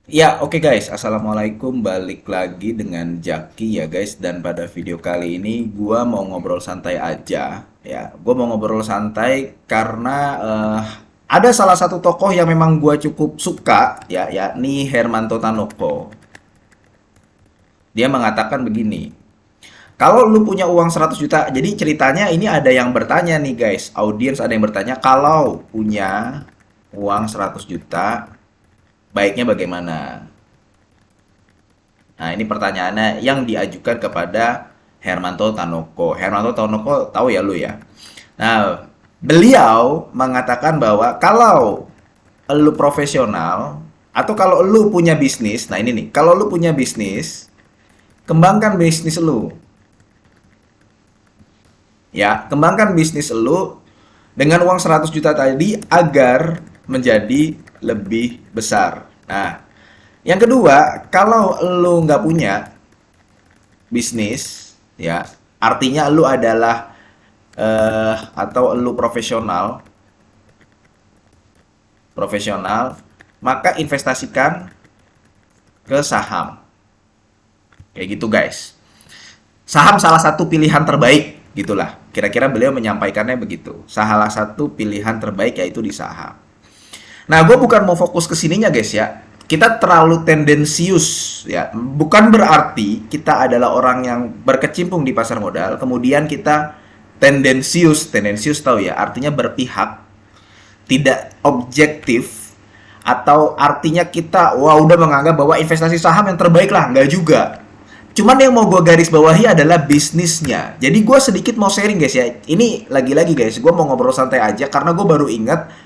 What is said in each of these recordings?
Ya, oke guys. Assalamualaikum. Balik lagi dengan Jaki ya guys. Dan pada video kali ini gua mau ngobrol santai aja ya. Gua mau ngobrol santai karena ada salah satu tokoh yang memang gua cukup suka ya, yakni Hermanto Tanoko. Dia mengatakan begini, kalau lu punya uang 100 juta, jadi ceritanya ini ada yang bertanya nih guys, audiens ada yang bertanya, kalau punya uang 100 juta, baiknya bagaimana? Nah, ini pertanyaannya yang diajukan kepada Hermanto Tanoko. Hermanto Tanoko tahu ya lu ya. Nah, beliau mengatakan bahwa kalau lu profesional atau kalau lu punya bisnis, nah ini nih, kalau lu punya bisnis, kembangkan bisnis lu. Ya, kembangkan bisnis lu dengan uang 100 juta tadi agar menjadi lebih besar. Nah, yang kedua, kalau lu nggak punya bisnis, ya, artinya lu adalah atau lu profesional, profesional, maka investasikan ke saham. Kayak gitu, guys. Saham salah satu pilihan terbaik, gitulah. Kira-kira beliau menyampaikannya begitu. Salah satu pilihan terbaik yaitu di saham. Nah, gue bukan mau fokus ke sininya, guys ya. Kita terlalu tendensius ya. Bukan berarti kita adalah orang yang berkecimpung di pasar modal, kemudian kita tendensius, tendensius tahu ya, artinya berpihak, tidak objektif, atau artinya kita wah udah menganggap bahwa investasi saham yang terbaik lah, nggak juga. Cuman yang mau gue garis bawahi adalah bisnisnya. Jadi gue sedikit mau sharing guys ya. Ini lagi-lagi guys, gue mau ngobrol santai aja karena gue baru ingat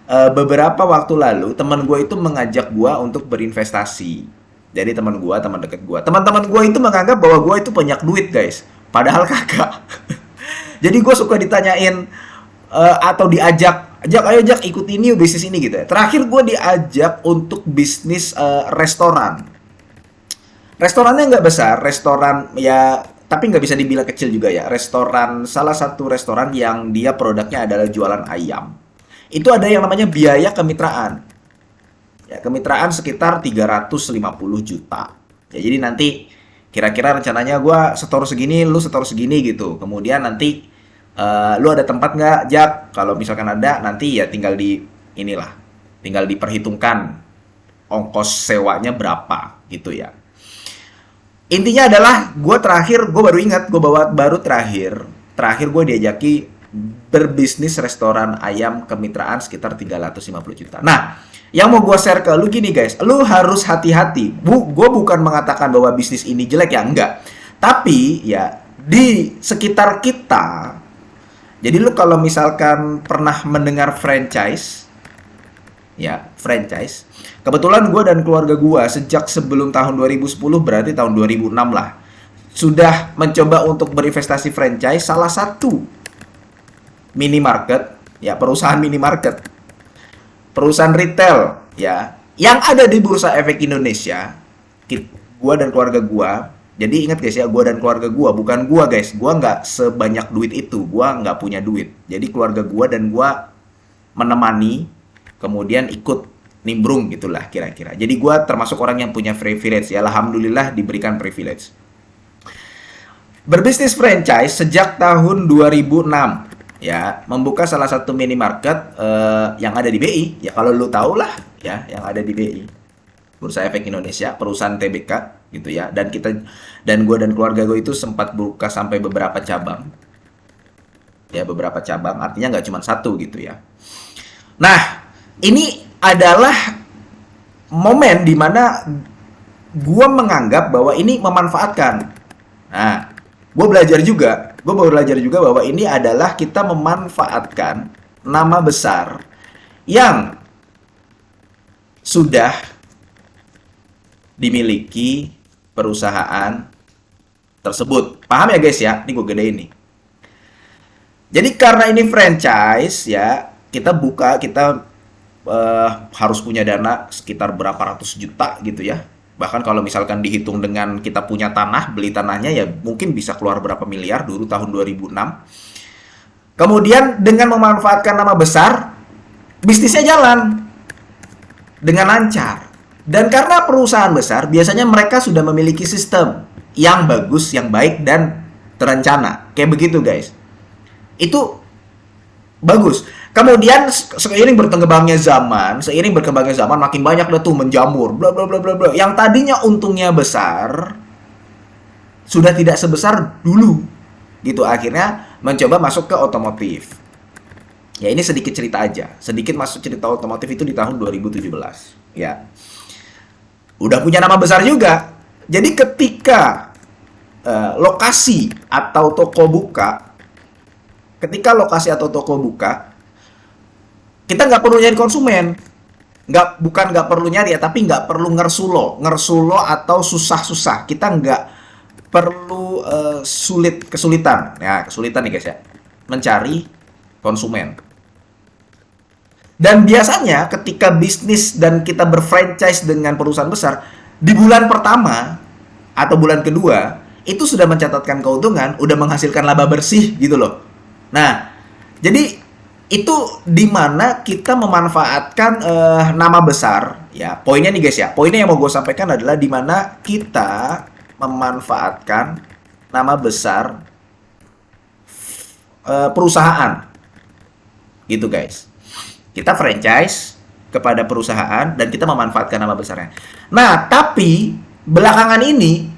beberapa waktu lalu teman gue itu mengajak gue untuk berinvestasi. Jadi teman gue, teman deket gue, teman-teman gue itu menganggap bahwa gue itu banyak duit guys, padahal kagak. Jadi gue suka ditanyain atau diajak, ajak ayo jak ikut ini yuk bisnis ini gitu ya. Terakhir gue diajak untuk bisnis restoran. Restorannya nggak besar, restoran ya, tapi nggak bisa dibilang kecil juga ya. Restoran, salah satu restoran yang dia produknya adalah jualan ayam. Itu ada yang namanya biaya kemitraan. Ya, kemitraan sekitar 350 juta. Ya, jadi nanti kira-kira rencananya gue setor segini, lu setor segini gitu. Kemudian nanti lu ada tempat nggak, Jak? Kalau misalkan ada, nanti ya tinggal di inilah, tinggal diperhitungkan ongkos sewanya berapa gitu ya. Intinya adalah gue baru ingat gue baru terakhir gue diajaki berbisnis restoran ayam kemitraan sekitar 350 juta. Nah, yang mau gue share ke lu gini guys, lu harus hati-hati. Gue bukan mengatakan bahwa bisnis ini jelek ya, enggak. Tapi ya di sekitar kita, jadi lu kalau misalkan pernah mendengar franchise, ya franchise. Kebetulan gue dan keluarga gue sejak sebelum tahun 2010, berarti tahun 2006 lah, sudah mencoba untuk berinvestasi franchise salah satu minimarket, ya perusahaan minimarket, perusahaan retail, ya yang ada di Bursa Efek Indonesia. Gue dan keluarga gue, jadi ingat guys ya, gue dan keluarga gue, bukan gue guys, gue nggak sebanyak duit itu, gue nggak punya duit. Jadi keluarga gue dan gue menemani, kemudian ikut nimbrung gitulah kira-kira. Jadi gue termasuk orang yang punya privilege ya, alhamdulillah diberikan privilege. Berbisnis franchise sejak tahun 2006 ya, membuka salah satu minimarket yang ada di BI. Ya kalau lu tau lah ya, yang ada di BI. Bursa Efek Indonesia, perusahaan TBK gitu ya. Dan kita dan gue dan keluarga gue itu sempat buka sampai beberapa cabang. Ya, beberapa cabang, artinya nggak cuma satu gitu ya. Nah, ini adalah momen dimana gue menganggap bahwa ini memanfaatkan. Nah, gue belajar juga bahwa ini adalah kita memanfaatkan nama besar yang sudah dimiliki perusahaan tersebut. Paham ya guys ya? Ini gue gede ini. Jadi karena ini franchise ya, kita harus punya dana sekitar berapa ratus juta gitu ya. Bahkan kalau misalkan dihitung dengan kita punya tanah, beli tanahnya ya mungkin bisa keluar berapa miliar dulu tahun 2006. Kemudian dengan memanfaatkan nama besar, bisnisnya jalan dengan lancar. Dan karena perusahaan besar, biasanya mereka sudah memiliki sistem yang bagus, yang baik, dan terencana. Kayak begitu, guys. Itu bagus. Kemudian seiring berkembangnya zaman makin banyak dah tuh menjamur, bla bla bla bla bla. Yang tadinya untungnya besar sudah tidak sebesar dulu. Gitu, akhirnya mencoba masuk ke otomotif. Ya, ini sedikit cerita aja. Sedikit masuk cerita otomotif itu di tahun 2017. Ya. Udah punya nama besar juga. Jadi ketika lokasi atau toko buka, kita nggak perlu nyari konsumen. Bukan nggak perlu nyari ya, tapi nggak perlu ngersulo atau susah-susah. Kita nggak perlu kesulitan nih guys ya, mencari konsumen. Dan biasanya ketika bisnis dan kita berfranchise dengan perusahaan besar, di bulan pertama atau bulan kedua, itu sudah mencatatkan keuntungan, udah menghasilkan laba bersih gitu loh. Nah, jadi itu dimana kita memanfaatkan nama besar, ya. Poinnya nih guys ya, poinnya yang mau gue sampaikan adalah dimana kita memanfaatkan nama besar perusahaan, gitu guys. Kita franchise kepada perusahaan dan kita memanfaatkan nama besarnya. Nah, tapi belakangan ini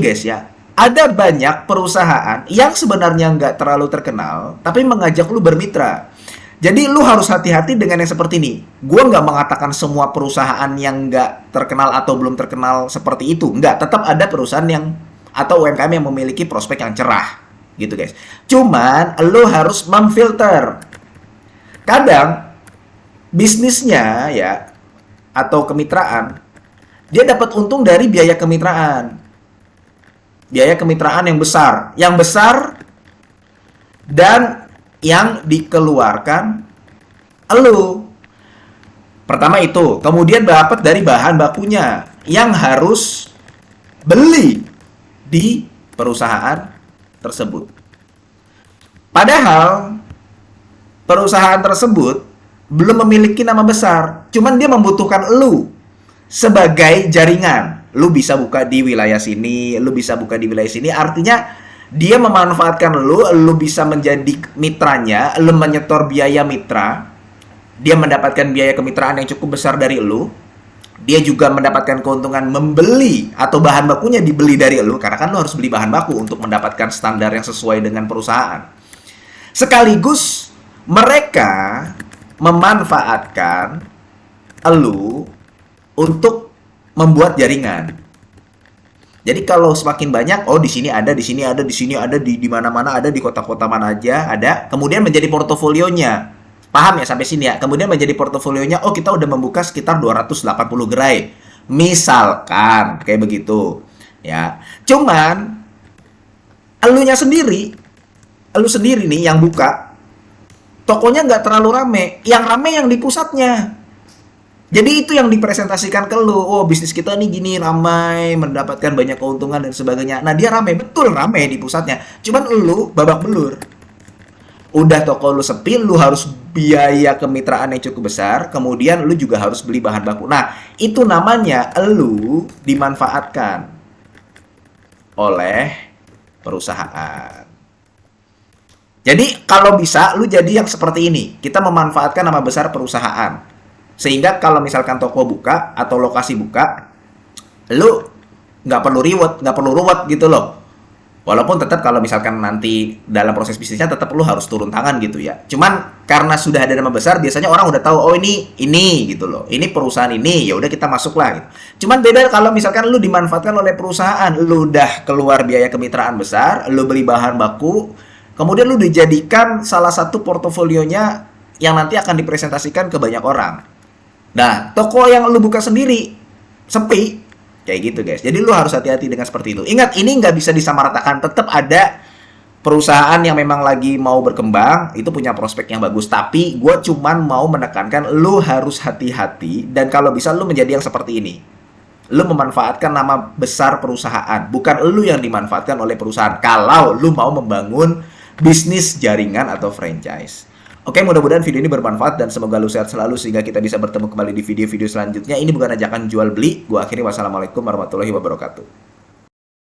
guys ya, ada banyak perusahaan yang sebenarnya nggak terlalu terkenal, tapi mengajak lu bermitra. Jadi lu harus hati-hati dengan yang seperti ini. Gue nggak mengatakan semua perusahaan yang nggak terkenal atau belum terkenal seperti itu. Nggak, tetap ada perusahaan yang atau UMKM yang memiliki prospek yang cerah. Gitu guys. Cuman lu harus memfilter. Kadang bisnisnya ya atau kemitraan, dia dapat untung dari biaya kemitraan. Biaya kemitraan yang besar dan yang dikeluarkan elu. Pertama itu, kemudian dapat dari bahan bakunya yang harus beli di perusahaan tersebut. Padahal perusahaan tersebut belum memiliki nama besar, cuman dia membutuhkan elu sebagai jaringan. Lu bisa buka di wilayah sini, lu bisa buka di wilayah sini, artinya dia memanfaatkan lu bisa menjadi mitranya, lu menyetor biaya mitra, dia mendapatkan biaya kemitraan yang cukup besar dari lu, dia juga mendapatkan keuntungan membeli atau bahan bakunya dibeli dari lu, karena kan lu harus beli bahan baku untuk mendapatkan standar yang sesuai dengan perusahaan. Sekaligus mereka memanfaatkan elu untuk membuat jaringan. Jadi kalau semakin banyak, oh di sini ada, di sini ada, di sini ada, di mana-mana ada, di kota-kota mana aja ada, kemudian menjadi portofolionya. Paham ya sampai sini ya? Kemudian menjadi portofolionya, oh kita udah membuka sekitar 280 gerai. Misalkan kayak begitu. Ya. Cuman elu sendiri nih yang buka, tokonya nggak terlalu rame. Yang rame yang di pusatnya. Jadi itu yang dipresentasikan ke lu. Oh, bisnis kita nih gini, ramai, mendapatkan banyak keuntungan dan sebagainya. Nah, dia ramai, betul ramai di pusatnya. Cuman lu babak belur. Udah toko lu sepi, lu harus biaya kemitraan yang cukup besar, kemudian lu juga harus beli bahan baku. Nah, itu namanya lu dimanfaatkan oleh perusahaan. Jadi, kalau bisa, lu jadi yang seperti ini. Kita memanfaatkan nama besar perusahaan. Sehingga kalau misalkan toko buka atau lokasi buka, lu nggak perlu ruwet gitu loh. Walaupun tetap kalau misalkan nanti dalam proses bisnisnya tetap lu harus turun tangan gitu ya. Cuman karena sudah ada nama besar, biasanya orang udah tahu, oh ini gitu loh. Ini perusahaan ini, ya udah kita masuk lah gitu. Cuman beda kalau misalkan lu dimanfaatkan oleh perusahaan, lu udah keluar biaya kemitraan besar, lu beli bahan baku, kemudian lu dijadikan salah satu portofolionya yang nanti akan dipresentasikan ke banyak orang. Nah, toko yang lu buka sendiri sepi, kayak gitu guys. Jadi lu harus hati-hati dengan seperti itu. Ingat, ini nggak bisa disamaratakan. Tetap ada perusahaan yang memang lagi mau berkembang, itu punya prospek yang bagus. Tapi gue cuman mau menekankan, lu harus hati-hati. Dan kalau bisa lu menjadi yang seperti ini. Lu memanfaatkan nama besar perusahaan. Bukan lu yang dimanfaatkan oleh perusahaan. Kalau lu mau membangun bisnis jaringan atau franchise. Oke, mudah-mudahan video ini bermanfaat dan semoga lu sehat selalu sehingga kita bisa bertemu kembali di video-video selanjutnya. Ini bukan ajakan jual beli. Gua akhiri, wassalamualaikum warahmatullahi wabarakatuh.